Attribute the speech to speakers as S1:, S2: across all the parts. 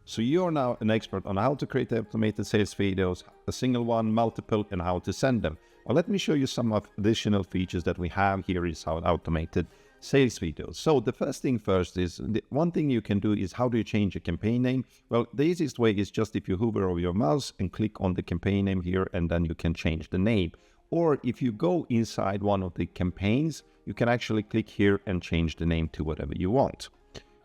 S1: So you're now an expert on how to create automated sales videos, a single one, multiple, and how to send them. Well, let me show you some of additional features that we have here is how automated sales videos. So the first thing first is, one thing you can do is how do you change a campaign name? Well, the easiest way is just if you hover over your mouse and click on the campaign name here, and then you can change the name. Or if you go inside one of the campaigns, you can actually click here and change the name to whatever you want.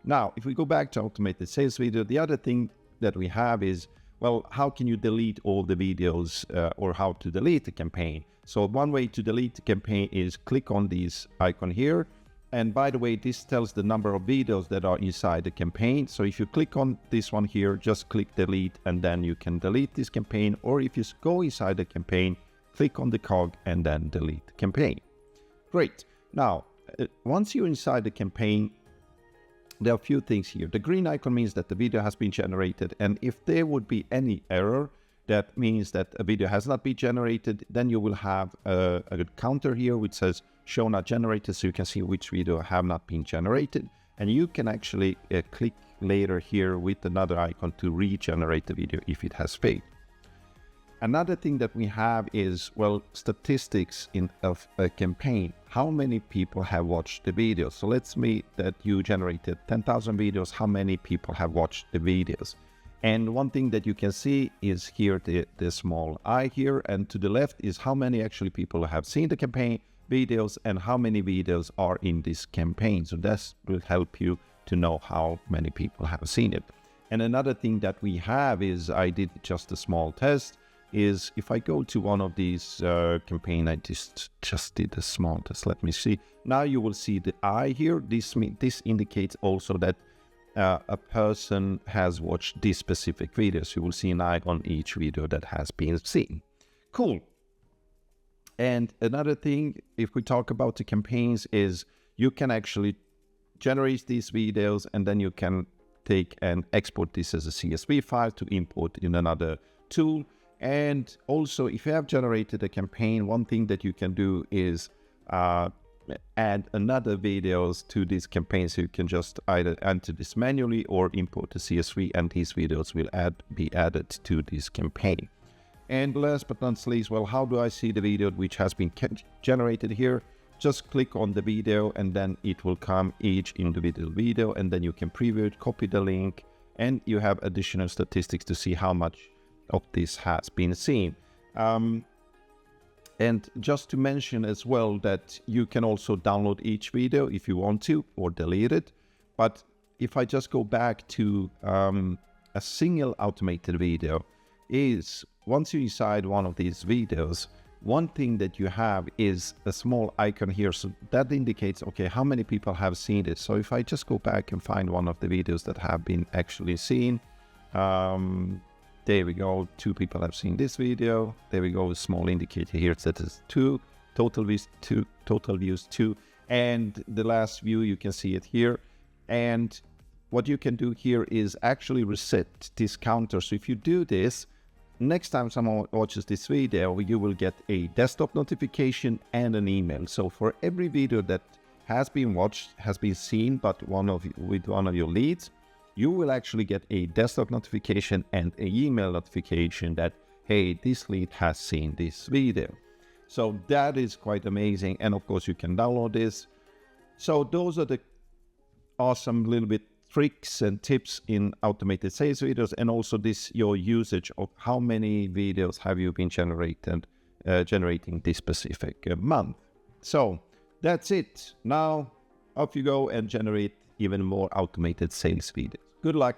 S1: Now, if we go back to automated sales video, the other thing that we have is, well, how can you delete all the videos or how to delete the campaign? So one way to delete the campaign is click on this icon here. And by the way, this tells the number of videos that are inside the campaign. So if you click on this one here, just click delete, and then you can delete this campaign. Or if you go inside the campaign, click on the cog and then delete the campaign. Great. Now, once you're inside the campaign, there are a few things here. The green icon means that the video has been generated, and if there would be any error, that means that a video has not been generated. Then you will have a counter here which says show not generated, so you can see which video have not been generated, and you can actually click later here with another icon to regenerate the video if it has failed. Another thing that we have is, well, statistics of a campaign. How many people have watched the video? So let's say that you generated 10,000 videos. How many people have watched the videos? And one thing that you can see is here the small I here, and to the left is how many actually people have seen the campaign videos and how many videos are in this campaign. So that will help you to know how many people have seen it. And another thing that we have is, I did just a small test, is if I go to one of these campaign, I just did a small test. Let me see. Now you will see the I here. This indicates also that a person has watched this specific video. So you will see an eye on each video that has been seen. Cool. And another thing, if we talk about the campaigns, is you can actually generate these videos, and then you can take and export this as a CSV file to import in another tool. And also, if you have generated a campaign, one thing that you can do is add another videos to this campaign. So you can just either enter this manually or import the CSV, and these videos will be added to this campaign. And last but not least, well, how do I see the video which has been generated here? Just click on the video, and then it will come each individual video, and then you can preview it, copy the link, and you have additional statistics to see how much of this has been seen. And just to mention as well that you can also download each video if you want to, or delete it. But if I just go back to a single automated video, is once you decide one of these videos, one thing that you have is a small icon here. So that indicates, okay, how many people have seen it. So if I just go back and find one of the videos that have been actually seen, there we go, 2 people have seen this video. There we go, a small indicator here that is 2, total views 2, and the last view you can see it here. And what you can do here is actually reset this counter. So if you do this, next time someone watches this video, you will get a desktop notification and an email. So for every video that has been watched, has been seen, but with one of your leads, you will actually get a desktop notification and an email notification that, hey, this lead has seen this video. So that is quite amazing. And of course, you can download this. So those are the awesome little bit tricks and tips in automated sales videos, and also your usage of how many videos have you been generating this specific month. So that's it. Now off you go and generate even more automated sales videos. Good luck.